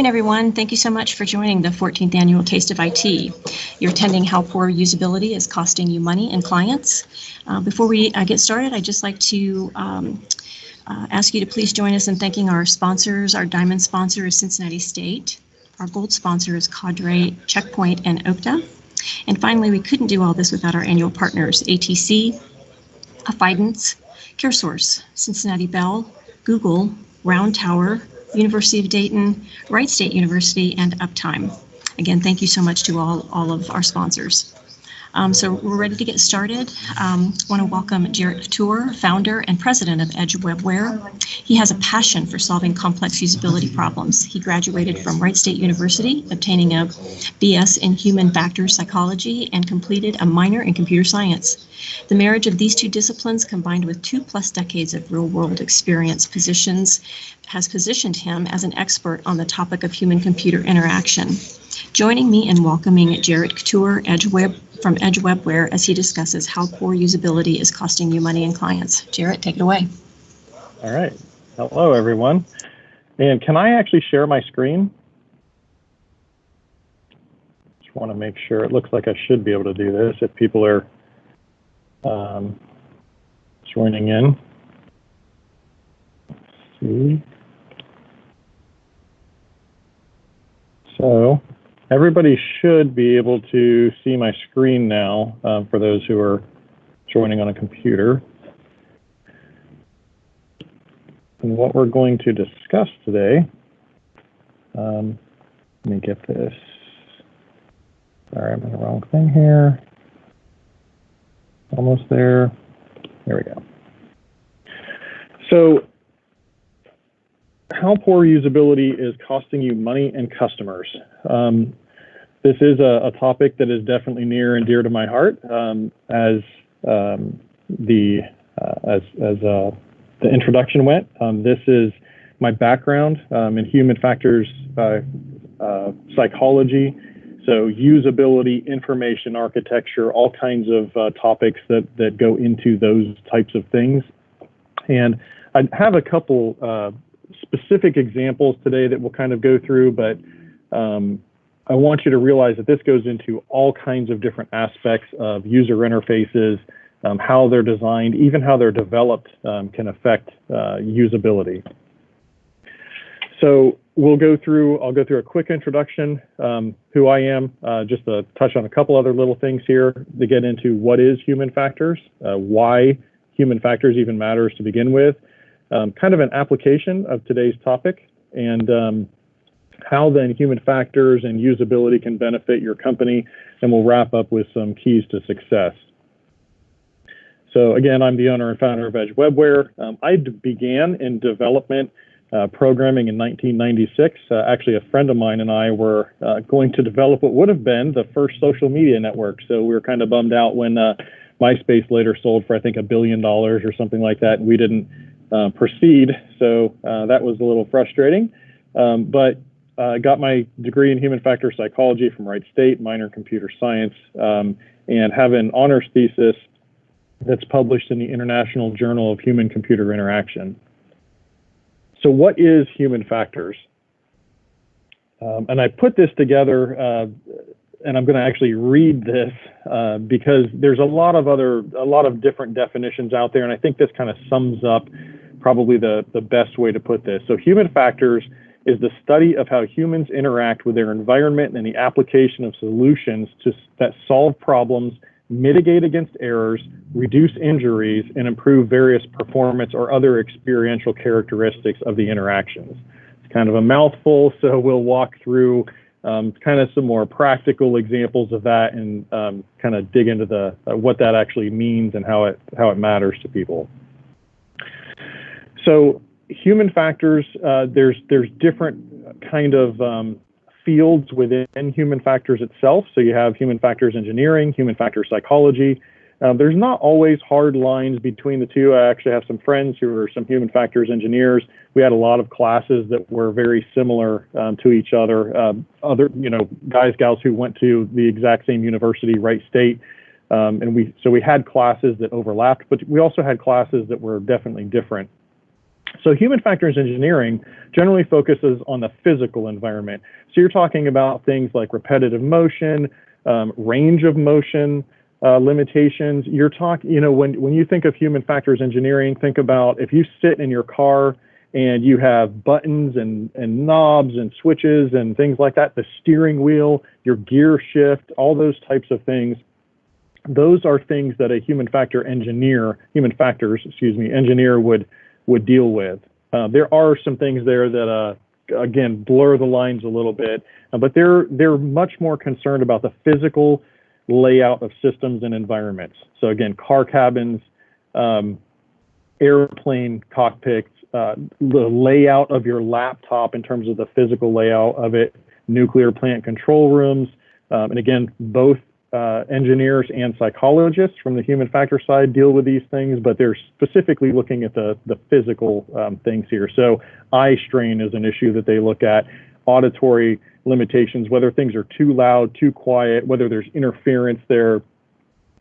Everyone. Thank you so much for joining the 14th Annual Taste of IT. You're attending How Poor Usability is Costing You Money and Clients. Before we get started, I'd just like to ask you to please join us in thanking our sponsors. Our diamond sponsor is Cincinnati State. Our gold sponsor is Cadre, Checkpoint, and Okta. And finally, we couldn't do all this without our annual partners, ATC, Affidance, CareSource, Cincinnati Bell, Google, Round Tower, University of Dayton, Wright State University, and Uptime. Again, thank you so much to all of our sponsors. So we're ready to get started. Want to welcome Jarrett Couture, founder and president of Edge Webware. He has a passion for solving complex usability problems. He graduated from Wright State University, obtaining a BS in Human Factors Psychology, and completed a minor in Computer Science. The marriage of these two disciplines, combined with 2+ decades of real-world experience, has positioned him as an expert on the topic of human-computer interaction. Joining me in welcoming Jarrett Couture from Edge Webware as he discusses how poor usability is costing you money and clients. Jarrett, take it away. All right. Hello, everyone. And can I actually share my screen? Just want to make sure. It looks like I should be able to do this if people are joining in. Let's see. So everybody should be able to see my screen now for those who are joining on a computer. And what we're going to discuss today, let me get this. Sorry, I'm in the wrong thing here. Almost there. There we go. So, how poor usability is costing you money and customers. This is a topic that is definitely near and dear to my heart, as the introduction went. This is my background in human factors psychology, so usability, information architecture, all kinds of topics that go into those types of things. And I have a couple specific examples today that we'll kind of go through, but I want you to realize that this goes into all kinds of different aspects of user interfaces, how they're designed, even how they're developed can affect usability. So I'll go through a quick introduction, who I am, just to touch on a couple other little things here to get into what is human factors, why human factors even matters to begin with, kind of an application of today's topic, and how then human factors and usability can benefit your company, and we'll wrap up with some keys to success. So again, I'm the owner and founder of Edge Webware. I began in development programming in 1996. Actually, a friend of mine and I were going to develop what would have been the first social media network. So we were kind of bummed out when MySpace later sold for, I think, $1 billion or something like that, and we didn't proceed. So that was a little frustrating. But I got my degree in human factor psychology from Wright State, minor in computer science, and have an honors thesis that's published in the International Journal of Human-Computer Interaction. So what is human factors? And I put this together, and I'm going to actually read this because there's a lot of different definitions out there, and I think this kind of sums up probably the best way to put this. So human factors is the study of how humans interact with their environment and the application of solutions that solve problems, mitigate against errors, reduce injuries, and improve various performance or other experiential characteristics of the interactions. It's kind of a mouthful, so we'll walk through kind of some more practical examples of that and kind of dig into what that actually means and how it matters to people. So human factors, there's different kind of fields within human factors itself. So you have human factors engineering, human factors psychology. There's not always hard lines between the two. I actually have some friends who are some human factors engineers. We had a lot of classes that were very similar to each other. Other, guys, gals who went to the exact same university, Wright State. And so we had classes that overlapped, but we also had classes that were definitely different. So human factors engineering generally focuses on the physical environment. So you're talking about things like repetitive motion, range of motion, limitations. You're talking, when you think of human factors engineering, think about if you sit in your car and you have buttons and knobs and switches and things like that, the steering wheel, your gear shift, all those types of things. Those are things that a human factors engineer would deal with. There are some things there that, again, blur the lines a little bit, but they're much more concerned about the physical layout of systems and environments. So again, car cabins, airplane cockpits, the layout of your laptop in terms of the physical layout of it, nuclear plant control rooms, and again, both engineers and psychologists from the human factor side deal with these things, but they're specifically looking at the physical things here. So eye strain is an issue that they look at, auditory limitations, whether things are too loud, too quiet, whether there's interference there,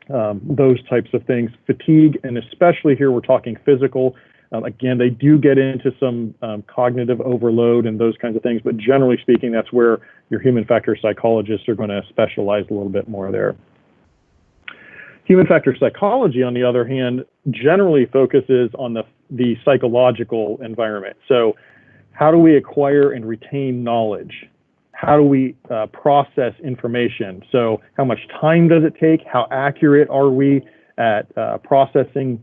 those types of things. Fatigue, and especially here we're talking physical. Again, they do get into some cognitive overload and those kinds of things, but generally speaking, that's where your human factor psychologists are going to specialize a little bit more there. Human factor psychology, on the other hand, generally focuses on the psychological environment. So how do we acquire and retain knowledge? How do we process information? So how much time does it take? How accurate are we at processing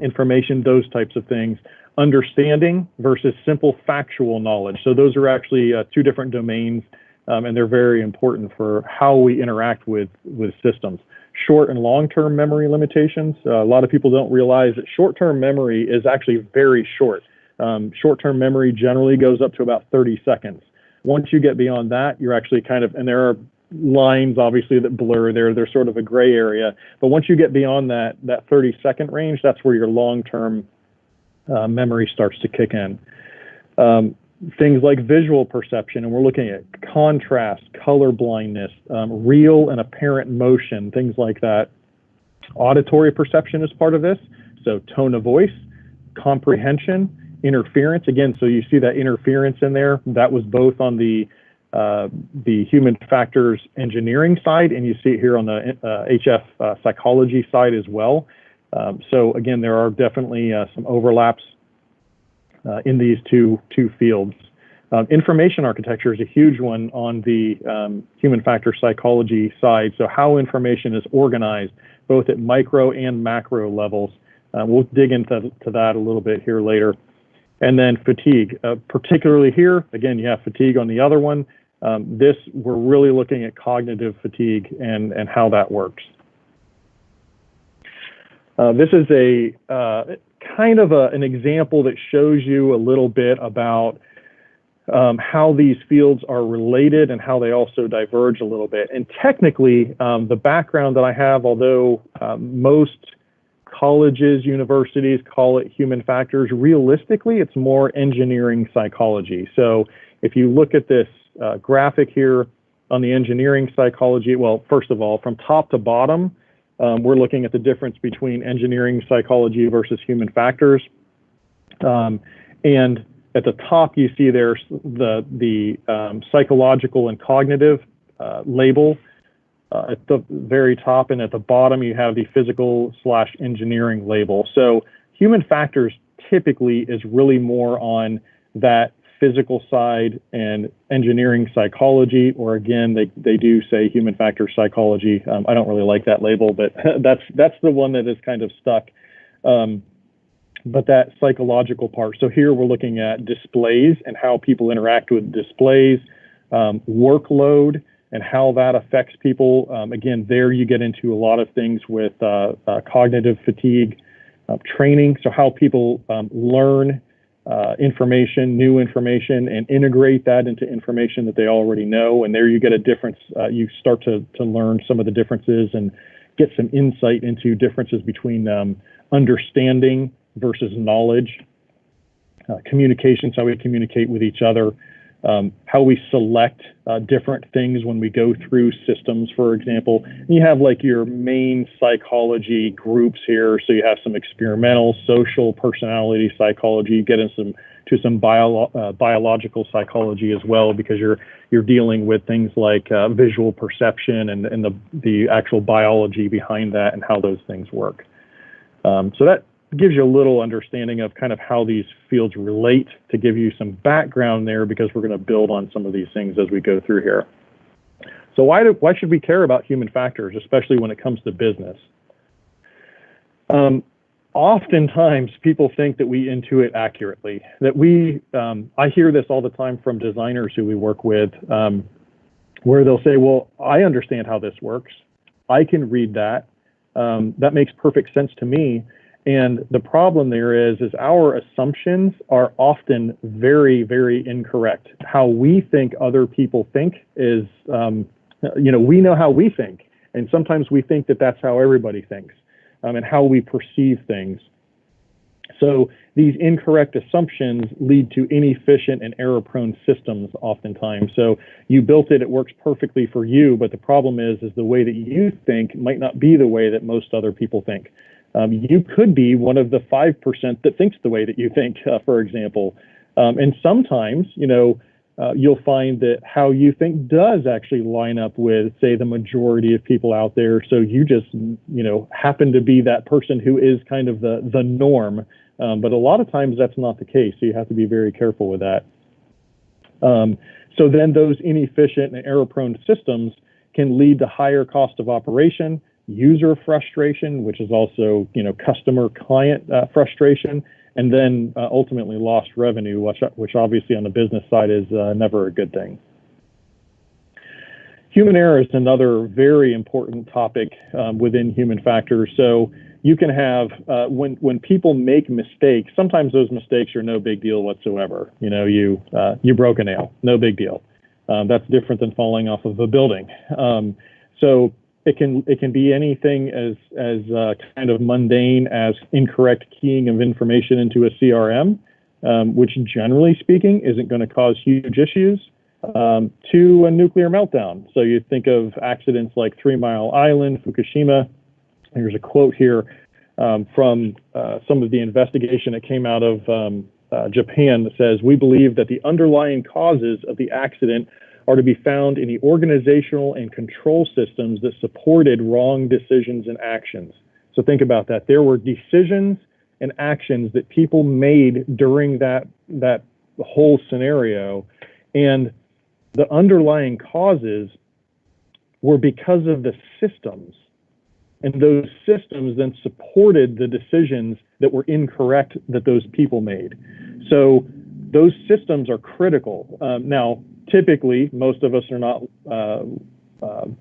information, those types of things. Understanding versus simple factual knowledge. So those are actually two different domains, and they're very important for how we interact with systems. Short and long-term memory limitations. A lot of people don't realize that short-term memory is actually very short. Short-term memory generally goes up to about 30 seconds. Once you get beyond that, you're actually and there are lines obviously that blur there. There's sort of a gray area. But once you get beyond that 30-second range, that's where your long-term memory starts to kick in. Things like visual perception, and we're looking at contrast, color blindness, real and apparent motion, things like that. Auditory perception is part of this. So tone of voice, comprehension, interference. Again, so you see that interference in there. That was both on the human factors engineering side, and you see it here on the HF psychology side as well. So again, there are definitely some overlaps in these two fields. Information architecture is a huge one on the human factor psychology side. So how information is organized, both at micro and macro levels. We'll dig into that a little bit here later. And then fatigue, particularly here, again, you have fatigue on the other one. We're really looking at cognitive fatigue and how that works. This is a kind of an example that shows you a little bit about how these fields are related and how they also diverge a little bit. And technically, the background that I have, although most colleges, universities call it human factors, realistically, it's more engineering psychology. So if you look at this graphic here on the engineering psychology, well, first of all, from top to bottom, we're looking at the difference between engineering psychology versus human factors. And at the top, you see there's the psychological and cognitive label at the very top, and at the bottom, you have the physical/engineering label. So human factors typically is really more on that physical side, and engineering psychology, or again, they do say human factor psychology. I don't really like that label, but that's the one that is kind of stuck. But that psychological part. So here we're looking at displays and how people interact with displays, workload and how that affects people. Again, there you get into a lot of things with cognitive fatigue, training. So how people learn information, new information, and integrate that into information that they already know. And there you get a difference. You start to learn some of the differences and get some insight into differences between understanding versus knowledge, communications, how we communicate with each other, how we select different things when we go through systems, for example. And you have like your main psychology groups here. So you have some experimental, social, personality psychology. You get into some biological psychology as well, because you're dealing with things like visual perception and the actual biology behind that and how those things work. So that gives you a little understanding of kind of how these fields relate, to give you some background there, because we're going to build on some of these things as we go through here. So why should we care about human factors, especially when it comes to business? Oftentimes people think that we intuit accurately, that I hear this all the time from designers who we work with, where they'll say, well, I understand how this works. I can read that. That makes perfect sense to me. And the problem there is our assumptions are often very, very incorrect. How we think other people think is, we know how we think. And sometimes we think that that's how everybody thinks, and how we perceive things. So these incorrect assumptions lead to inefficient and error-prone systems oftentimes. So you built it, it works perfectly for you, but the problem is the way that you think might not be the way that most other people think. You could be one of the 5% that thinks the way that you think, for example. And sometimes, you'll find that how you think does actually line up with, say, the majority of people out there. So you just, happen to be that person who is kind of the norm. But a lot of times that's not the case. So you have to be very careful with that. So then those inefficient and error-prone systems can lead to higher cost of operation, user frustration, which is also, customer client frustration, and then ultimately lost revenue, which obviously on the business side is never a good thing. Human error is another very important topic within human factors. So you can have, when people make mistakes, sometimes those mistakes are no big deal whatsoever. You broke a nail, no big deal. That's different than falling off of a building. So it can be anything as kind of mundane as incorrect keying of information into a CRM, which generally speaking isn't going to cause huge issues, to a nuclear meltdown. So you think of accidents like 3 Mile Island, Fukushima. Here's a quote here from some of the investigation that came out of Japan that says, "We believe that the underlying causes of the accident are to be found in the organizational and control systems that supported wrong decisions and actions." So think about that. There were decisions and actions that people made during that whole scenario, and the underlying causes were because of the systems. And those systems then supported the decisions that were incorrect that those people made. So those systems are critical. Now, typically, most of us are not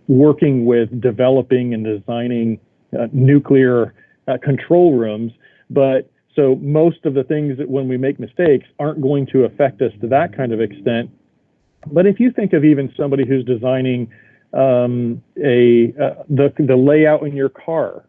working with developing and designing nuclear control rooms, but so most of the things that when we make mistakes aren't going to affect us to that kind of extent. But if you think of even somebody who's designing the layout in your car,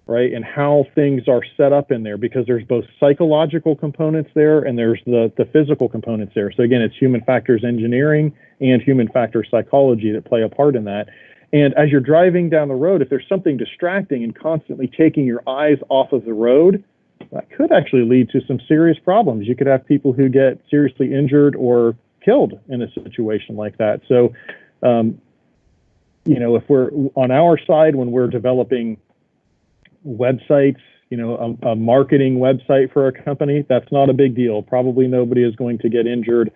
right, and how things are set up in there, because there's both psychological components there and there's the physical components there. So again, it's human factors engineering and human factor psychology that play a part in that. And as you're driving down the road, if there's something distracting and constantly taking your eyes off of the road, that could actually lead to some serious problems. You could have people who get seriously injured or killed in a situation like that. So, if we're on our side, when we're developing websites, a marketing website for a company, that's not a big deal. Probably nobody is going to get injured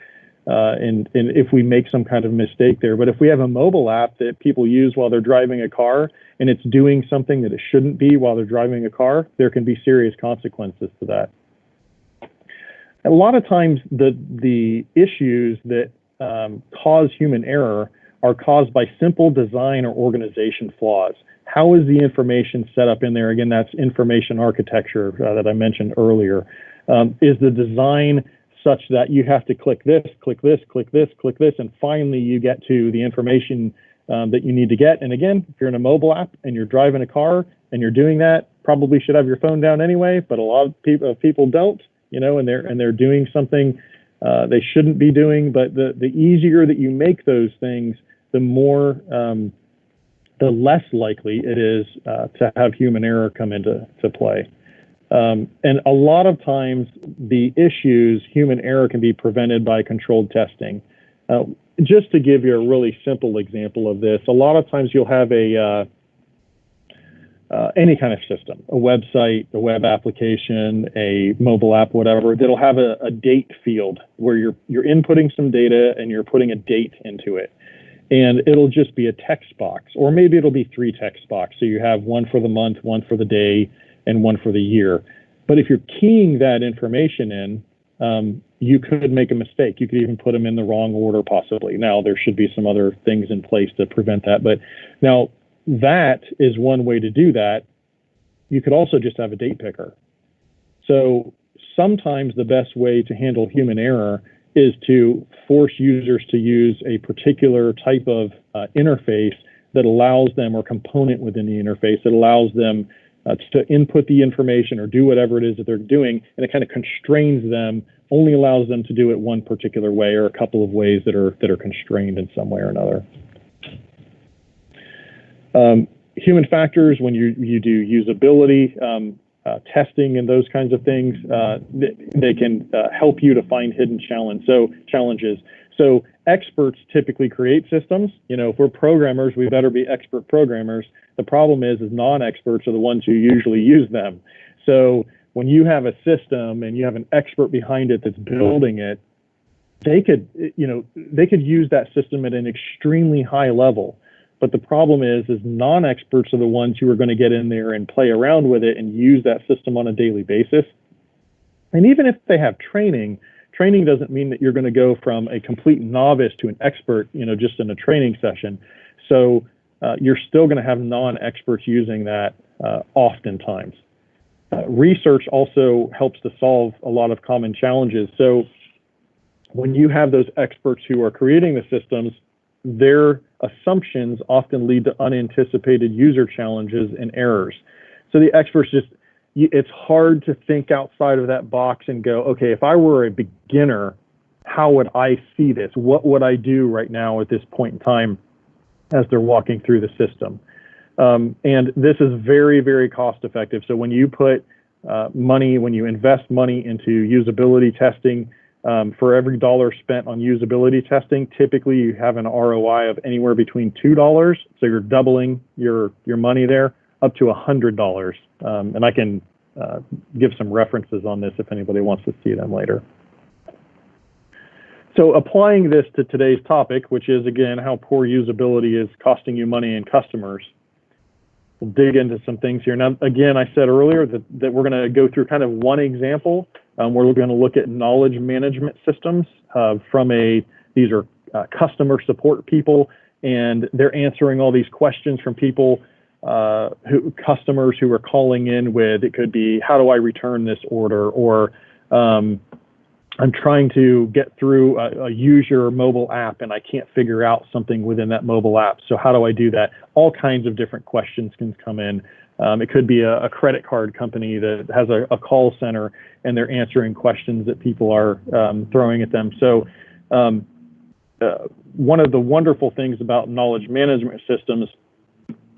and if we make some kind of mistake there. But if we have a mobile app that people use while they're driving a car and it's doing something that it shouldn't be while they're driving a car, there can be serious consequences to that. A lot of times the issues that cause human error are caused by simple design or organization flaws. How is the information set up in there? Again, that's information architecture that I mentioned earlier. Is the design such that you have to click this, click this, click this, click this, and finally you get to the information that you need to get? And again, if you're in a mobile app and you're driving a car and you're doing that, probably should have your phone down anyway, but a lot of people don't, and they're doing something they shouldn't be doing. But the easier that you make those things, the more, the less likely it is to have human error come into play. And a lot of times the issues, human error can be prevented by controlled testing. Just to give you a really simple example of this, a lot of times you'll have any kind of system, a website, a web application, a mobile app, whatever, that'll have a date field where you're inputting some data and you're putting a date into it. And it'll just be a text box, or maybe it'll be 3 text boxes. So you have one for the month, one for the day, and one for the year. But if you're keying that information in, you could make a mistake. You could even put them in the wrong order, possibly. Now, there should be some other things in place to prevent that. But now, that is one way to do that. You could also just have a date picker. So sometimes the best way to handle human error is to force users to use a particular type of interface that allows them, or component within the interface that allows them to input the information or do whatever it is that they're doing, and it kind of constrains them, only allows them to do it one particular way or a couple of ways that are constrained in some way or another. Human factors, when you do usability testing and those kinds of things, they can help you to find hidden challenges. So experts typically create systems. You know, if we're programmers, we better be expert programmers. The problem is non-experts are the ones who usually use them. So when you have a system and you have an expert behind it that's building it, they could use that system at an extremely high level. But the problem is non-experts are the ones who are going to get in there and play around with it and use that system on a daily basis. And even if they have training doesn't mean that you're going to go from a complete novice to an expert, just in a training session. So you're still going to have non-experts using that oftentimes. Research also helps to solve a lot of common challenges. So when you have those experts who are creating the systems, their assumptions often lead to unanticipated user challenges and errors. So the experts it's hard to think outside of that box and go, okay, if I were a beginner, how would I see this? What would I do right now at this point in time as they're walking through the system? And this is very, very cost effective. So when you put when you invest money into usability testing, for every dollar spent on usability testing, typically you have an ROI of anywhere between $2, so you're doubling your money there, up to $100. And I can give some references on this if anybody wants to see them later. So applying this to today's topic, which is, again, how poor usability is costing you money and customers, we'll dig into some things here. Now, again, I said earlier that we're going to go through kind of one example. We're going to look at knowledge management systems these are customer support people, and they're answering all these questions from people, customers who are calling in with, it could be, how do I return this order? Or I'm trying to get through use your mobile app and I can't figure out something within that mobile app. So how do I do that? All kinds of different questions can come in. It could be a credit card company that has a call center and they're answering questions that people are throwing at them. So one of the wonderful things about knowledge management systems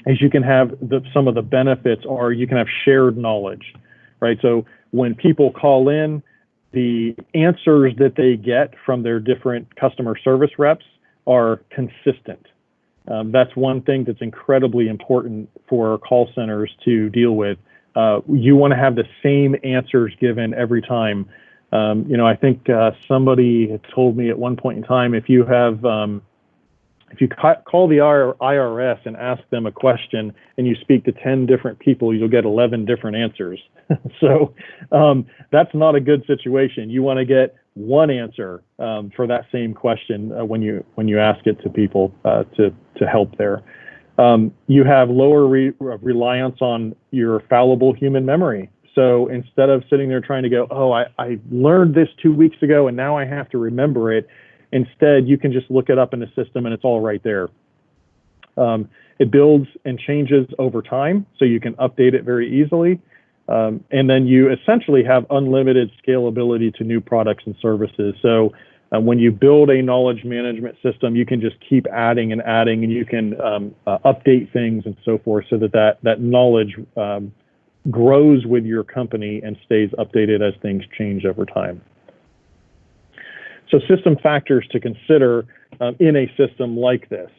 is you can have some of the benefits are you can have shared knowledge, right? So when people call in, the answers that they get from their different customer service reps are consistent. That's one thing that's incredibly important for call centers to deal with. You want to have the same answers given every time. I think somebody had told me at one point in time, if you call the IRS and ask them a question and you speak to 10 different people, you'll get 11 different answers. So that's not a good situation. You want to get one answer for that same question when you ask it to people to help there. You have lower reliance on your fallible human memory. So instead of sitting there trying to go, oh, I learned this 2 weeks ago and now I have to remember it, instead you can just look it up in the system and it's all right there. It builds and changes over time, so you can update it very easily. And then you essentially have unlimited scalability to new products and services. So when you build a knowledge management system, you can just keep adding and adding, and you can update things and so forth, so that knowledge grows with your company and stays updated as things change over time. So system factors to consider in a system like this.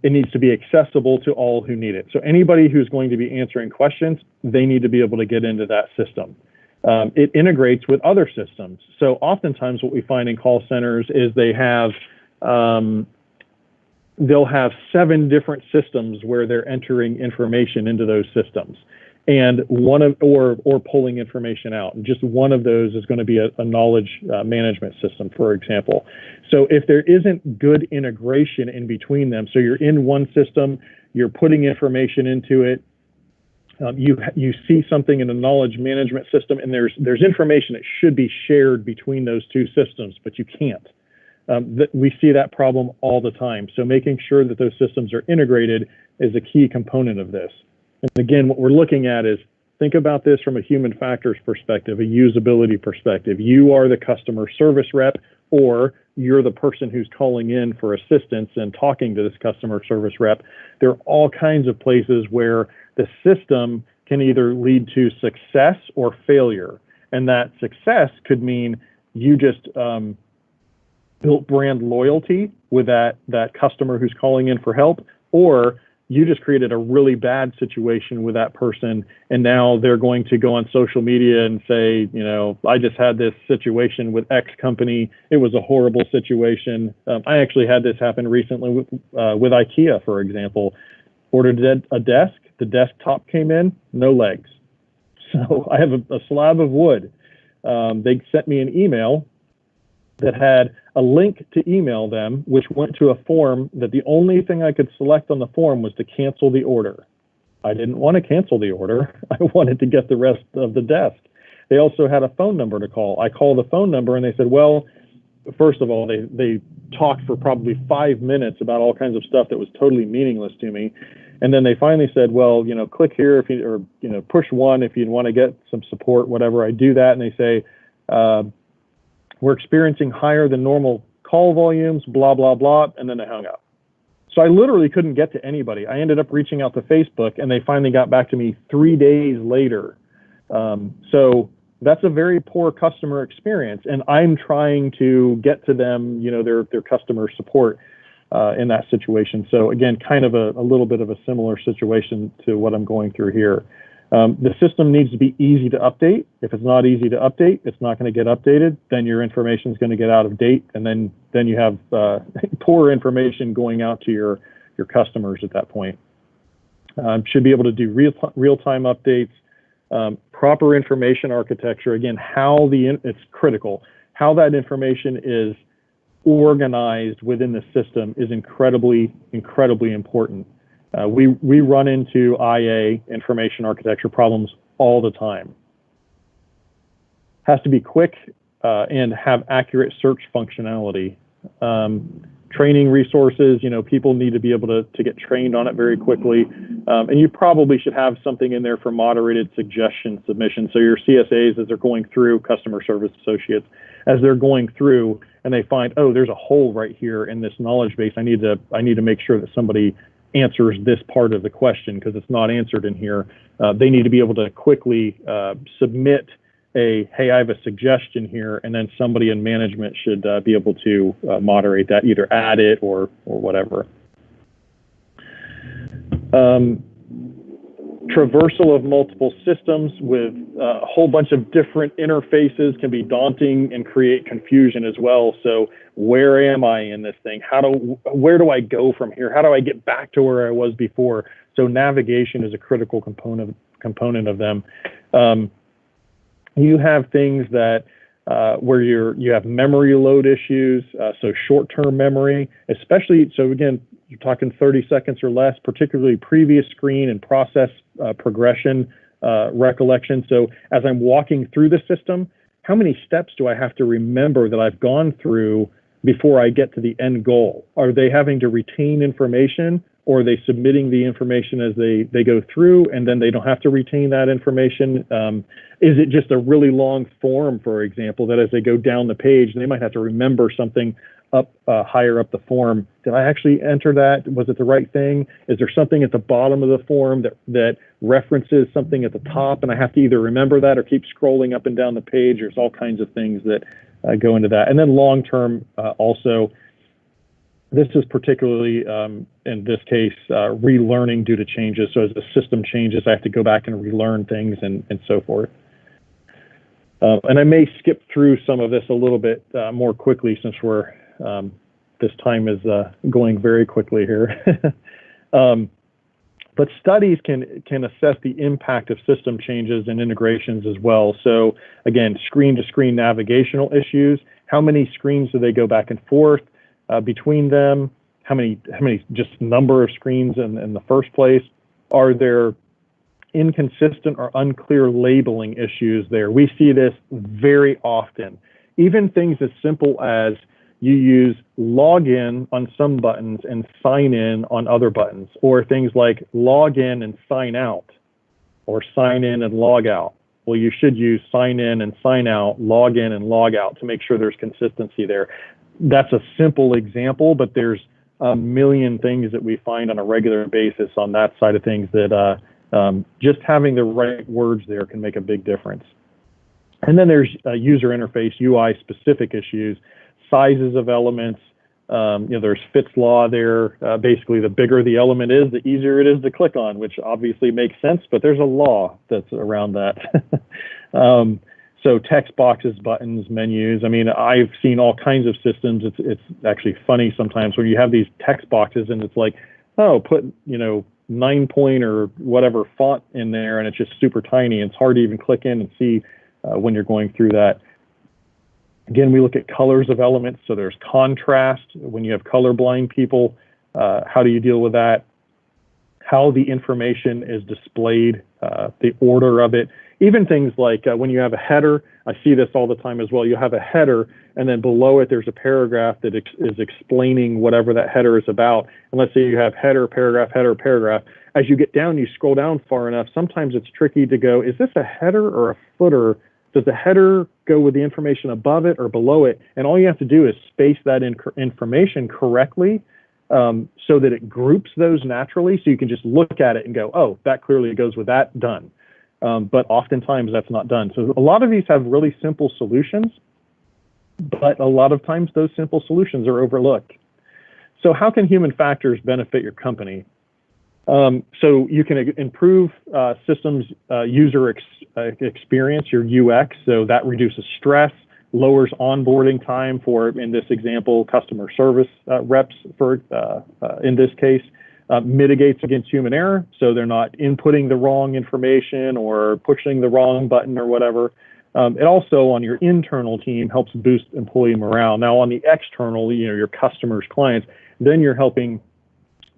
It needs to be accessible to all who need it. So anybody who's going to be answering questions, they need to be able to get into that system. It integrates with other systems. So oftentimes what we find in call centers is they'll have 7 different systems where they're entering information into those systems, and or pulling information out. And just one of those is going to be a knowledge management system, for example. So if there isn't good integration in between them, so you're in one system, you're putting information into it, you see something in a knowledge management system, and there's information that should be shared between those two systems, but you can't. We see that problem all the time. So making sure that those systems are integrated is a key component of this. And again, what we're looking at is, think about this from a human factors perspective, a usability perspective. You are the customer service rep, or you're the person who's calling in for assistance and talking to this customer service rep. There are all kinds of places where the system can either lead to success or failure. And that success could mean you just built brand loyalty with that customer who's calling in for help, or you just created a really bad situation with that person, and now they're going to go on social media and say, I just had this situation with X company. It was a horrible situation. I actually had this happen recently with IKEA, for example. Ordered a desk. The desktop came in, no legs. So I have a slab of wood. They sent me an email that had a link to email them, which went to a form that the only thing I could select on the form was to cancel the order. I didn't want to cancel the order. I wanted to get the rest of the desk. They also had a phone number to call. I called the phone number, and they said, well, first of all, they talked for probably 5 minutes about all kinds of stuff that was totally meaningless to me. And then they finally said, well, click here if you, or push 1 if you want to get some support, whatever. I do that, and they say, we're experiencing higher than normal call volumes, blah, blah, blah, and then they hung up. So I literally couldn't get to anybody. I ended up reaching out to Facebook, and they finally got back to me 3 days later. So that's a very poor customer experience, and I'm trying to get to them, their customer support in that situation. So again, kind of a little bit of a similar situation to what I'm going through here. The system needs to be easy to update. If it's not easy to update, it's not going to get updated. Then your information is going to get out of date, and then you have poor information going out to your customers at that point. Should be able to do real-time updates, proper information architecture. Again, it's critical. How that information is organized within the system is incredibly, incredibly important. We run into IA, information architecture problems, all the time. Has to be quick and have accurate search functionality. Training resources, people need to be able to get trained on it very quickly. And you probably should have something in there for moderated suggestion submission. So your CSAs, as they're going through, customer service associates, as they're going through and they find, oh, there's a hole right here in this knowledge base. I need to make sure that somebody answers this part of the question because it's not answered in here. They need to be able to quickly submit hey, I have a suggestion here, and then somebody in management should be able to moderate that, either add it or whatever. Traversal of multiple systems with a whole bunch of different interfaces can be daunting and create confusion as well. So where am I in this thing? Where do I go from here? How do I get back to where I was before? So navigation is a critical component of them. You have things that where you have memory load issues, so short-term memory, especially, so again, you're talking 30 seconds or less, particularly previous screen and process progression recollection. So as I'm walking through the system, how many steps do I have to remember that I've gone through before I get to the end goal? Are they having to retain information, or are they submitting the information as they go through, and then they don't have to retain that information? Is it just a really long form, for example, that as they go down the page, they might have to remember something up higher up the form? Did I actually enter that? Was it the right thing? Is there something at the bottom of the form that references something at the top, and I have to either remember that or keep scrolling up and down the page? There's all kinds of things that go into that. And then long term also, this is particularly, in this case, relearning due to changes. So as the system changes, I have to go back and relearn things and so forth. And I may skip through some of this a little bit more quickly, since we're this time is going very quickly here. But studies can assess the impact of system changes and integrations as well. So again, screen-to-screen navigational issues. How many screens do they go back and forth between them? How many just number of screens in the first place? Are there inconsistent or unclear labeling issues there? We see this very often. Even things as simple as you use login on some buttons and sign in on other buttons, or things like log in and sign out, or sign in and log out. Well, you should use sign in and sign out, log in and log out, to make sure there's consistency there. That's a simple example, but there's a million things that we find on a regular basis on that side of things that just having the right words there can make a big difference. And then there's user interface, UI specific issues, sizes of elements. There's Fitts law there. Basically, the bigger the element is, the easier it is to click on, which obviously makes sense, but there's a law that's around that. So text boxes, buttons, menus. I mean, I've seen all kinds of systems. It's actually funny sometimes when you have these text boxes and it's like, oh, put 9-point or whatever font in there, and it's just super tiny. It's hard to even click in and see when you're going through that. Again, we look at colors of elements. So there's contrast. When you have colorblind people, how do you deal with that? How the information is displayed, the order of it. Even things like when you have a header, I see this all the time as well. You have a header, and then below it, there's a paragraph that is explaining whatever that header is about. And let's say you have header, paragraph, header, paragraph. As you get down, you scroll down far enough, sometimes it's tricky to go, is this a header or a footer? Does the header go with the information above it or below it? And all you have to do is space that information correctly so that it groups those naturally, so you can just look at it and go, oh, that clearly goes with that, done. But oftentimes that's not done. So a lot of these have really simple solutions, but a lot of times those simple solutions are overlooked. So how can human factors benefit your company? So you can improve systems user experience, your UX, so that reduces stress, lowers onboarding time for, in this example, customer service reps, for in this case, mitigates against human error, so they're not inputting the wrong information or pushing the wrong button or whatever. It also, on your internal team, helps boost employee morale. Now, on the external, your customers, clients, then you're helping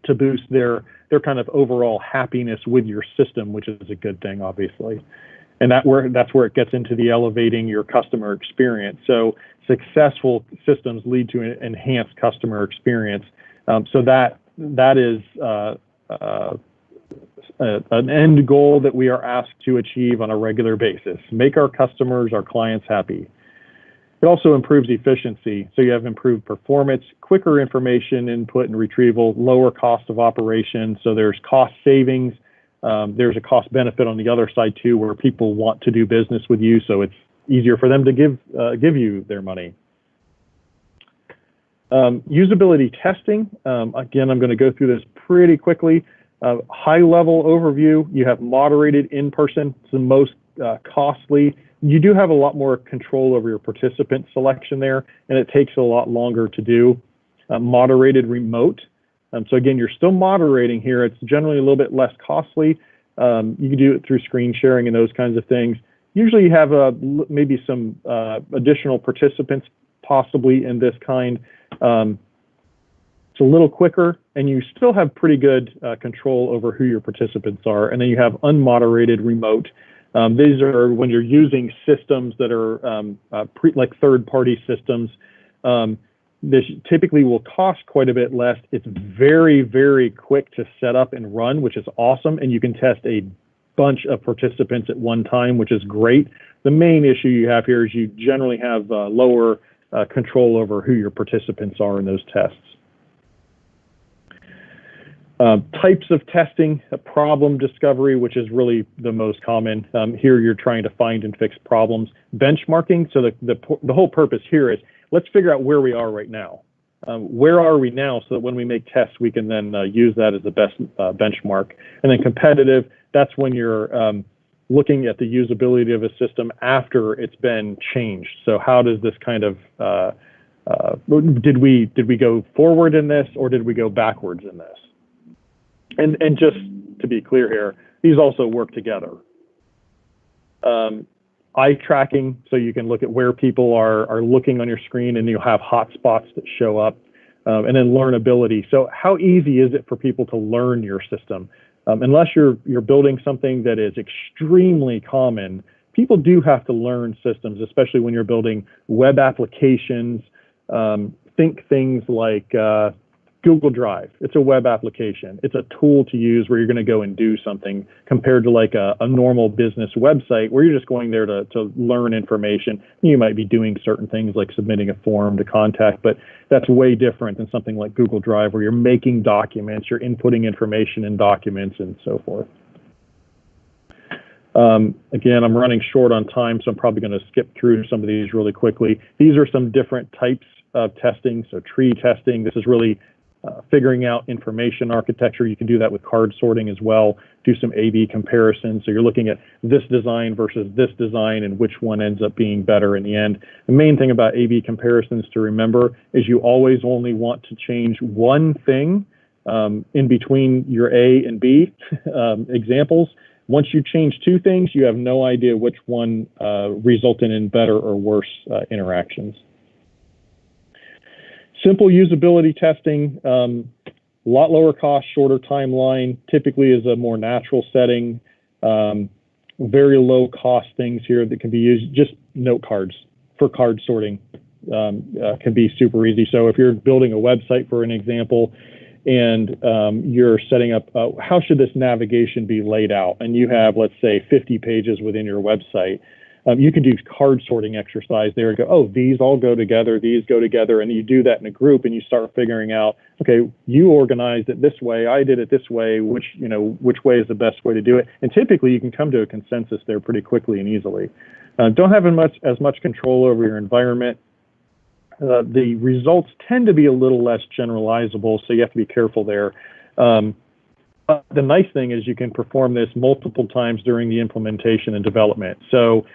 to boost their kind of overall happiness with your system, which is a good thing, obviously. And that's where it gets into the elevating your customer experience. So successful systems lead to an enhanced customer experience. So that is an end goal that we are asked to achieve on a regular basis. Make our customers, our clients happy. It also improves efficiency. So you have improved performance, quicker information input and retrieval, lower cost of operation. So there's cost savings. There's a cost benefit on the other side too, where people want to do business with you. So it's easier for them to give you their money. Usability testing. Again, I'm going to go through this pretty quickly. High-level overview, you have moderated in-person. It's the most costly. You do have a lot more control over your participant selection there, and it takes a lot longer to do. Moderated remote. So again, you're still moderating here. It's generally a little bit less costly. You can do it through screen sharing and those kinds of things. Usually you have maybe some additional participants possibly in this kind. It's a little quicker, and you still have pretty good control over who your participants are. And then you have unmoderated remote. These are when you're using systems that are like third-party systems. This typically will cost quite a bit less. It's very, very quick to set up and run, which is awesome. And you can test a bunch of participants at one time, which is great. The main issue you have here is you generally have lower control over who your participants are in those tests. Types of testing, problem discovery, which is really the most common. Here you're trying to find and fix problems. Benchmarking, so the whole purpose here is let's figure out where we are right now. Where are we now so that when we make tests, we can then use that as the best benchmark. And then competitive, that's when you're looking at the usability of a system after it's been changed. So how does this kind of, did we go forward in this or did we go backwards in this? And just to be clear here, these also work together. Eye tracking, so you can look at where people are looking on your screen and you'll have hotspots that show up. And then learnability. So how easy is it for people to learn your system? Unless you're building something that is extremely common, people do have to learn systems, especially when you're building web applications. Think things like Google Drive. It's a web application. It's a tool to use where you're going to go and do something compared to like a normal business website where you're just going there to learn information. You might be doing certain things like submitting a form to contact, but that's way different than something like Google Drive where you're making documents, you're inputting information in documents and so forth. Again, I'm running short on time, so I'm probably going to skip through some of these really quickly. These are some different types of testing. So tree testing, this is really figuring out information architecture. You can do that with card sorting as well. Do some A/B comparisons. So you're looking at this design versus this design and which one ends up being better in the end. The main thing about A/B comparisons to remember is you always only want to change one thing in between your A and B examples. Once you change two things, you have no idea which one resulted in better or worse interactions. Simple usability testing, a lot lower cost, shorter timeline, typically is a more natural setting. Very low cost things here that can be used, just note cards for card sorting can be super easy. So if you're building a website, for an example, and you're setting up, how should this navigation be laid out? And you have, let's say, 50 pages within your website. You can do card sorting exercise there and go, oh, these all go together, these go together, and you do that in a group and you start figuring out, okay, you organized it this way, I did it this way, which way is the best way to do it? And typically you can come to a consensus there pretty quickly and easily. Don't have as much control over your environment. The results tend to be a little less generalizable, so you have to be careful there. The nice thing is you can perform this multiple times during the implementation and development. So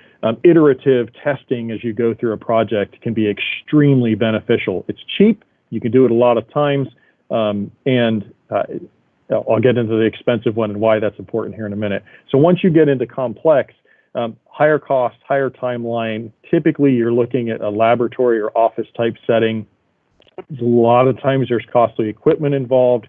iterative testing as you go through a project can be extremely beneficial. It's cheap, you can do it a lot of times, and I'll get into the expensive one and why that's important here in a minute. So once you get into complex, higher cost, higher timeline, typically you're looking at a laboratory or office type setting. A lot of times there's costly equipment involved.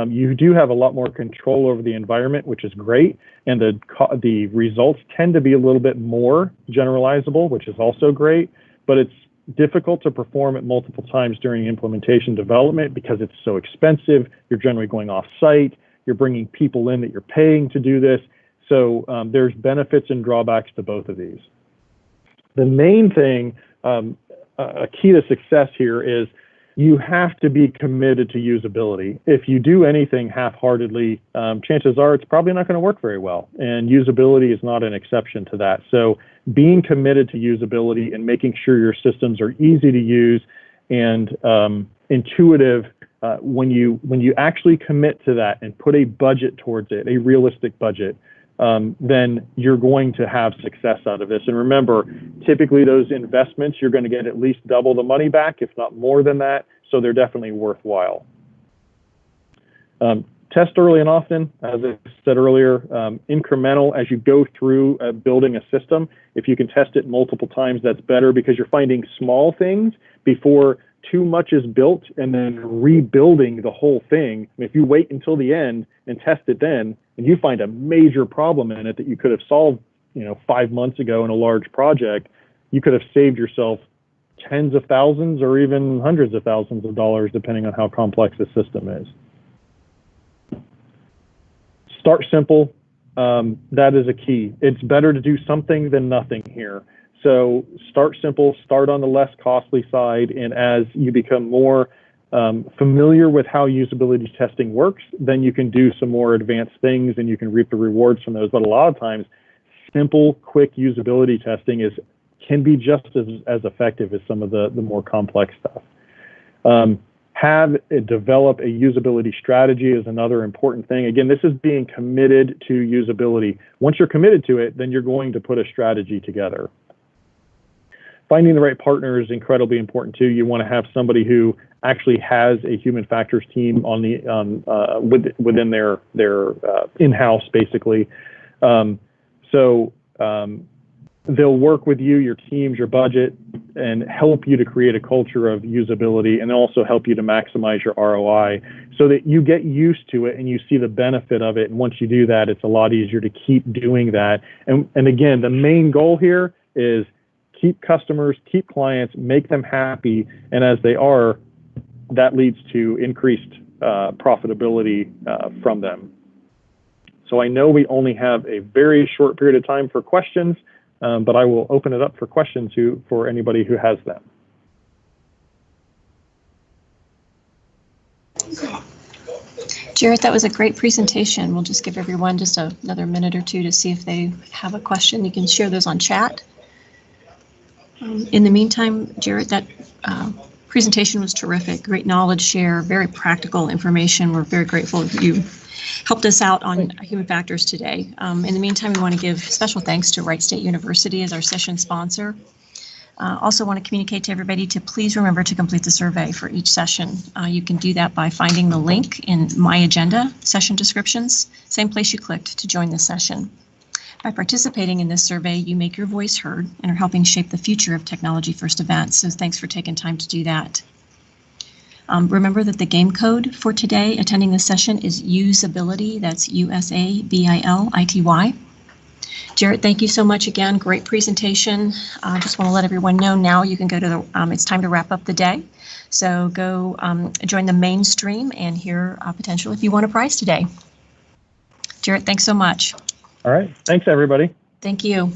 You do have a lot more control over the environment, which is great, and the results tend to be a little bit more generalizable, which is also great, but it's difficult to perform it multiple times during implementation development because it's so expensive. You're generally going off-site. You're bringing people in that you're paying to do this. So there's benefits and drawbacks to both of these. The main thing, a key to success here is you have to be committed to usability. If you do anything half-heartedly, chances are it's probably not going to work very well, and usability is not an exception to that. So being committed to usability and making sure your systems are easy to use and intuitive, when you actually commit to that and put a budget towards it, a realistic budget, then you're going to have success out of this. And remember, typically those investments, you're going to get at least double the money back, if not more than that. So they're definitely worthwhile. Test early and often, as I said earlier, incremental as you go through building a system. If you can test it multiple times, that's better because you're finding small things before too much is built and then rebuilding the whole thing. If you wait until the end and test it then, and you find a major problem in it that you could have solved, 5 months ago in a large project, you could have saved yourself tens of thousands or even hundreds of thousands of dollars, depending on how complex the system is. Start simple. That is a key. It's better to do something than nothing here. So start simple, start on the less costly side, and as you become more familiar with how usability testing works, then you can do some more advanced things and you can reap the rewards from those. But a lot of times, simple, quick usability testing can be just as effective as some of the more complex stuff. Develop a usability strategy is another important thing. Again, this is being committed to usability. Once you're committed to it, then you're going to put a strategy together. Finding the right partner is incredibly important too. You want to have somebody who actually has a human factors team within their in-house, basically. They'll work with you, your teams, your budget, and help you to create a culture of usability, and also help you to maximize your ROI so that you get used to it and you see the benefit of it. And once you do that, it's a lot easier to keep doing that. And again, the main goal here is keep customers, keep clients, make them happy. And as they are, that leads to increased profitability from them. So I know we only have a very short period of time for questions. But I will open it up for questions for anybody who has them. Jarrett, that was a great presentation. We'll just give everyone just another minute or two to see if they have a question. You can share those on chat. In the meantime, Jarrett, that presentation was terrific. Great knowledge share, very practical information. We're very grateful that you helped us out on human factors today. In the meantime, we want to give special thanks to Wright State University as our session sponsor. Also want to communicate to everybody to please remember to complete the survey for each session. You can do that by finding the link in My Agenda, session descriptions, same place you clicked to join the session. By participating in this survey, you make your voice heard and are helping shape the future of Technology First events, so thanks for taking time to do that. Remember that the game code for today attending this session is Usability. That's USABILITY. Jarrett, thank you so much again. Great presentation. Just want to let everyone know now you can go to it's time to wrap up the day. So go join the mainstream and hear potential if you won a prize today. Jarrett, thanks so much. All right. Thanks, everybody. Thank you.